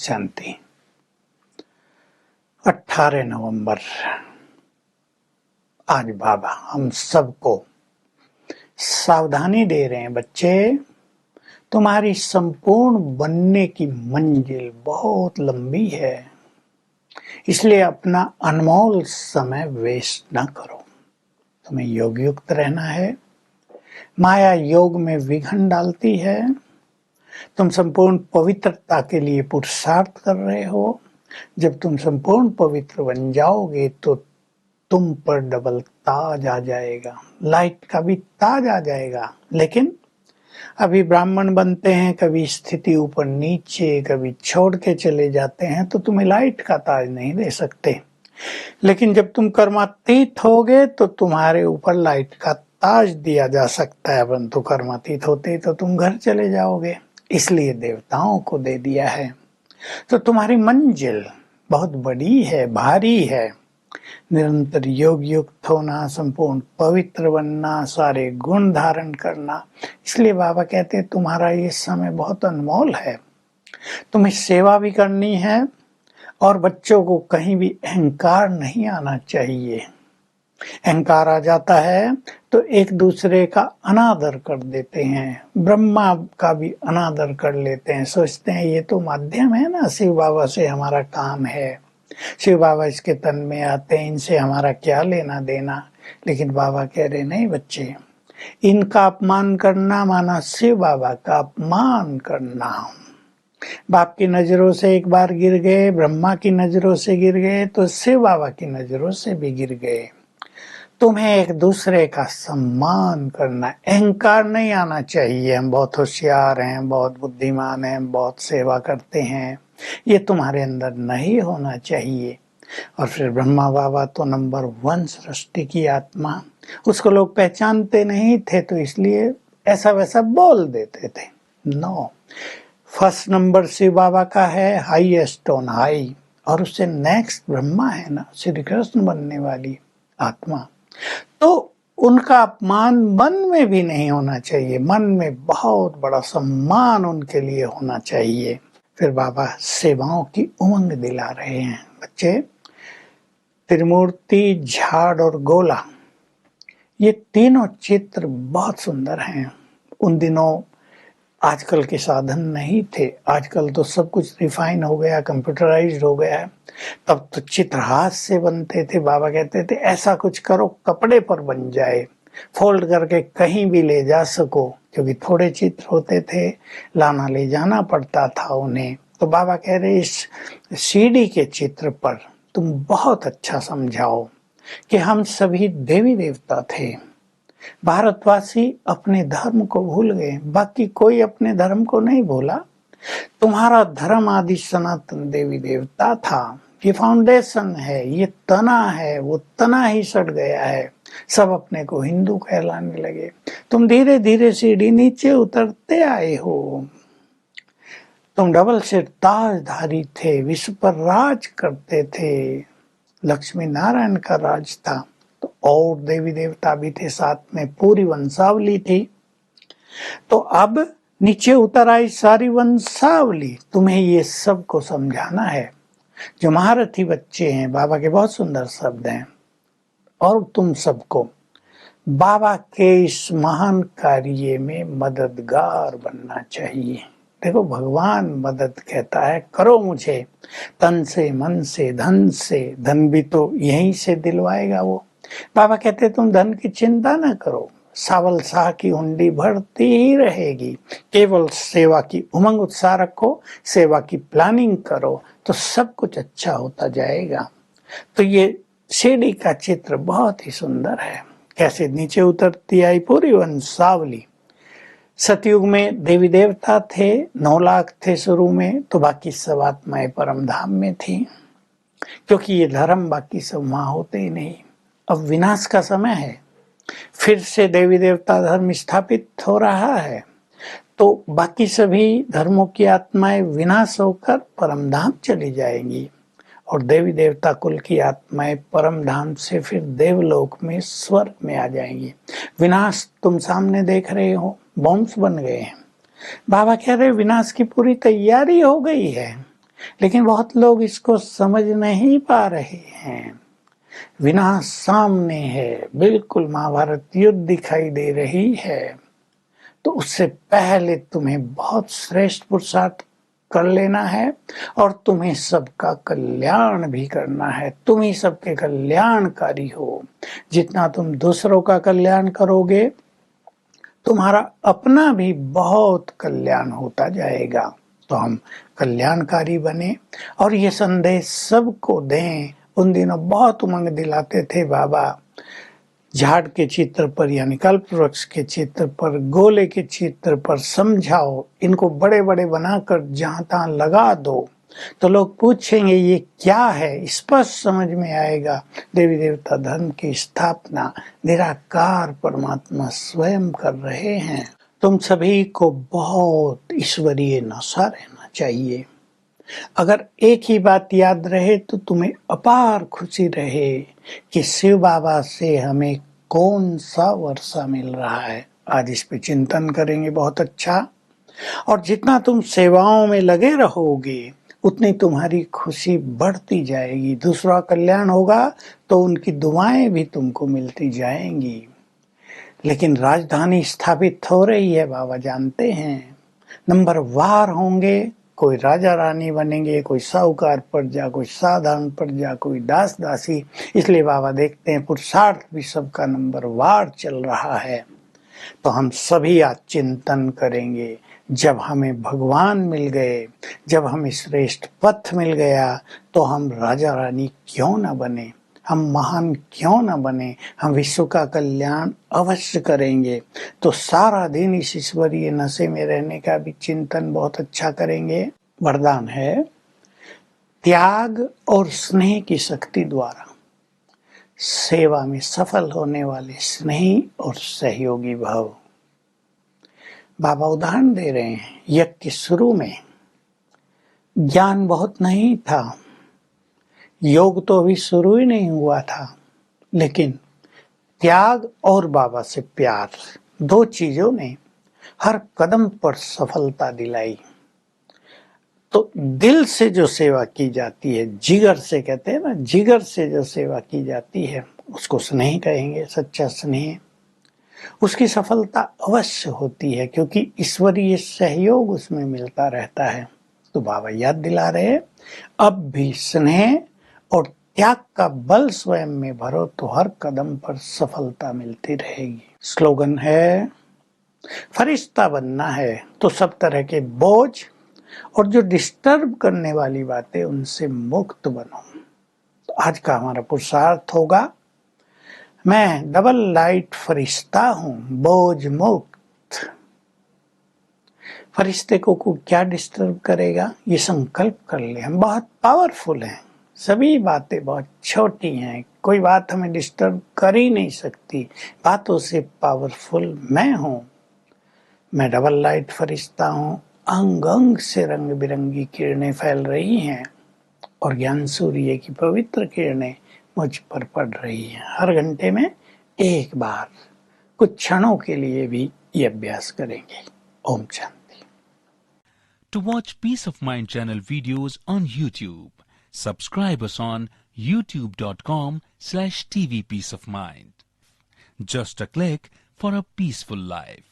शांति। 18 नवंबर आज बाबा हम सबको सावधानी दे रहे हैं, बच्चे तुम्हारी संपूर्ण बनने की मंजिल बहुत लंबी है, इसलिए अपना अनमोल समय वेस्ट न करो। तुम्हें योग युक्त रहना है। माया योग में विघ्न डालती है। तुम संपूर्ण पवित्रता के लिए पुरुषार्थ कर रहे हो। जब तुम संपूर्ण पवित्र बन जाओगे तो तुम पर डबल ताज आ जाएगा, लाइट का भी ताज आ जाएगा। लेकिन अभी ब्राह्मण बनते हैं, कभी स्थिति ऊपर नीचे, कभी छोड़ के चले जाते हैं, तो तुम्हें लाइट का ताज नहीं दे सकते। लेकिन जब तुम कर्मातीत होगे तो तुम्हारे ऊपर लाइट का ताज दिया जा सकता है, परंतु कर्मातीत होते तो तुम घर चले जाओगे, इसलिए देवताओं को दे दिया है। तो तुम्हारी मंजिल बहुत बड़ी है, भारी है। निरंतर योग युक्त होना, संपूर्ण पवित्र बनना, सारे गुण धारण करना। इसलिए बाबा कहते हैं तुम्हारा ये समय बहुत अनमोल है। तुम्हें सेवा भी करनी है और बच्चों को कहीं भी अहंकार नहीं आना चाहिए। अहंकार आ जाता है तो एक दूसरे का अनादर कर देते हैं, ब्रह्मा का भी अनादर कर लेते हैं। सोचते हैं ये तो माध्यम है ना, शिव बाबा से हमारा काम है, शिव बाबा इसके तन में आते हैं, इनसे हमारा क्या लेना देना। लेकिन बाबा कह रहे नहीं बच्चे, इनका अपमान करना माना शिव बाबा का अपमान करना। बाप की नजरों से एक बार गिर गए, ब्रह्मा की नजरों से गिर गए, तो शिव बाबा की नजरों से भी गिर गए। तुम्हें एक दूसरे का सम्मान करना, अहंकार नहीं आना चाहिए। हम बहुत होशियार हैं, बहुत बुद्धिमान हैं, बहुत सेवा करते हैं, ये तुम्हारे अंदर नहीं होना चाहिए। और फिर ब्रह्मा बाबा तो नंबर 1 सृष्टि की आत्मा, उसको लोग पहचानते नहीं थे तो इसलिए ऐसा वैसा बोल देते थे। नो, फर्स्ट नंबर शिव बाबा का है, हाईएस्ट ऑन हाई, और उससे नेक्स्ट ब्रह्मा है ना, श्री कृष्ण बनने वाली आत्मा। तो उनका अपमान मन में भी नहीं होना चाहिए, मन में बहुत बड़ा सम्मान उनके लिए होना चाहिए। फिर बाबा सेवाओं की उमंग दिला रहे हैं। बच्चे, त्रिमूर्ति, झाड़ और गोला, ये तीनों चित्र बहुत सुंदर हैं। उन दिनों आजकल के साधन नहीं थे, आजकल तो सब कुछ रिफाइन हो गया, कंप्यूटराइज्ड हो गया है। तब तो चित्र हाथ से बनते थे। बाबा कहते थे ऐसा कुछ करो कपड़े पर बन जाए, फोल्ड करके कहीं भी ले जा सको, क्योंकि थोड़े चित्र होते थे, लाना ले जाना पड़ता था उन्हें। तो बाबा कह रहे इस सीडी के चित्र पर तुम बहुत अच्छा समझाओ कि हम सभी देवी देवता थे। भारतवासी अपने धर्म को भूल गए, बाकी कोई अपने धर्म को नहीं भूला। तुम्हारा धर्म आदि सनातन देवी देवता था, ये फाउंडेशन है, ये तना है, वो तना ही सड़ गया है, सब अपने को हिंदू कहलाने लगे। तुम धीरे धीरे सीढ़ी नीचे उतरते आए हो। तुम डबल सिर ताजधारी थे, विश्व पर राज करते थे, लक्ष्मी नारायण का राज था, तो और देवी देवता भी थे साथ में, पूरी वंशावली थी। तो अब नीचे उतर आई सारी वंशावली। तुम्हें ये सब को समझाना है। जो महारथी बच्चे हैं, बाबा के बहुत सुंदर शब्द हैं, और तुम सबको बाबा के इस महान कार्य में मददगार बनना चाहिए। देखो, भगवान मदद कहता है करो मुझे, तन से, मन से, धन से। धन भी तो यहीं से दिलवाएगा वो। बाबा कहते तुम धन की चिंता न करो, सावल शाह की हुंडी भरती ही रहेगी। केवल सेवा की उमंग उत्साह रखो, सेवा की प्लानिंग करो, तो सब कुछ अच्छा होता जाएगा। तो ये सीढ़ी का चित्र बहुत ही सुंदर है, कैसे नीचे उतरती आई पूरी वंशावली। सतयुग में देवी देवता थे, 9 लाख थे शुरू में, तो बाकी सब आत्माएं परम धाम में थी, क्योंकि ये धर्म बाकी सब वहां होते ही नहीं। अब विनाश का समय है, फिर से देवी देवता धर्म स्थापित हो रहा है, तो बाकी सभी धर्मों की आत्माएं विनाश होकर परम धाम चली जाएंगी, और देवी देवता कुल की आत्माएं परम धाम से फिर देवलोक में, स्वर्ग में आ जाएंगी। विनाश तुम सामने देख रहे हो, बॉम्ब्स बन गए हैं। बाबा कह रहे विनाश की पूरी तैयारी हो गई है। लेकिन बहुत लोग इसको समझ नहीं पा रहे हैं। विनाश सामने है, बिल्कुल महाभारत युद्ध दिखाई दे रही है। तो उससे पहले तुम्हें बहुत श्रेष्ठ पुरुषार्थ कर लेना है और तुम्हें सबका कल्याण भी करना है। तुम ही सबके कल्याणकारी हो। जितना तुम दूसरों का कल्याण करोगे, तुम्हारा अपना भी बहुत कल्याण होता जाएगा। तो हम कल्याणकारी बने और ये संदेश सबको दें। उन दिनों बहुत उमंग दिलाते थे बाबा। झाड़ के चित्र पर यानी कल्प वृक्ष के चित्र पर, गोले के चित्र पर समझाओ, इनको बड़े बड़े बनाकर जहां तहां लगा दो तो लोग पूछेंगे ये क्या है। स्पष्ट समझ में आएगा देवी देवता धर्म की स्थापना निराकार परमात्मा स्वयं कर रहे हैं। तुम सभी को बहुत ईश्वरीय नशा रहना चाहिए। अगर एक ही बात याद रहे तो तुम्हें अपार खुशी रहे कि शिव बाबा से हमें कौन सा वर्षा मिल रहा है। आज इस पे चिंतन करेंगे, बहुत अच्छा। और जितना तुम सेवाओं में लगे रहोगे उतनी तुम्हारी खुशी बढ़ती जाएगी। दूसरा कल्याण होगा तो उनकी दुआएं भी तुमको मिलती जाएंगी। लेकिन राजधानी स्थापित हो रही है, बाबा जानते हैं। नंबर वार होंगे, कोई राजा रानी बनेंगे, कोई साहूकार प्रजा, कोई साधारण प्रजा, कोई दास दासी। इसलिए बाबा देखते हैं पुरुषार्थ भी सबका नंबर वार चल रहा है। तो हम सभी आज चिंतन करेंगे। जब हमें भगवान मिल गए, जब हमें श्रेष्ठ पथ मिल गया, तो हम राजा रानी क्यों न बने, हम महान क्यों न बने, हम विश्व का कल्याण अवश्य करेंगे। तो सारा दिन इस ईश्वरीय नशे में रहने का भी चिंतन बहुत अच्छा करेंगे। वरदान है, त्याग और स्नेह की शक्ति द्वारा सेवा में सफल होने वाले स्नेही और सहयोगी भव। बाबा उदाहरण दे रहे हैं। यज्ञ के शुरू में ज्ञान बहुत नहीं था, योग तो अभी शुरू ही नहीं हुआ था, लेकिन त्याग और बाबा से प्यार, दो चीजों ने हर कदम पर सफलता दिलाई। तो दिल से जो सेवा की जाती है, जिगर से कहते हैं ना, जिगर से जो सेवा की जाती है उसको स्नेह कहेंगे, सच्चा स्नेह। उसकी सफलता अवश्य होती है क्योंकि ईश्वरीय सहयोग उसमें मिलता रहता है। तो बाबा याद दिला रहे, अब भी स्नेह और त्याग का बल स्वयं में भरो तो हर कदम पर सफलता मिलती रहेगी। स्लोगन है, फरिश्ता बनना है तो सब तरह के बोझ और जो डिस्टर्ब करने वाली बातें उनसे मुक्त बनो। तो आज का हमारा पुरुषार्थ होगा, मैं डबल लाइट फरिश्ता हूं, बोझ मुक्त। फरिश्ते को क्या डिस्टर्ब करेगा, ये संकल्प कर ले। हम बहुत पावरफुल हैं, सभी बातें बहुत छोटी हैं, कोई बात हमें डिस्टर्ब कर ही नहीं सकती। बातों से पावरफुल मैं हूं। मैं डबल लाइट फरिश्ता हूं। अंग अंग से रंग बिरंगी किरणें फैल रही हैं और ज्ञान सूर्य की पवित्र किरणें मुझ पर पड़ रही हैं। हर घंटे में एक बार कुछ क्षणों के लिए भी ये अभ्यास करेंगे। Om Shanti. To watch Peace of Mind channel videos on YouTube, subscribe us on youtube.com/tvpeaceofmind. Just a click for a peaceful life.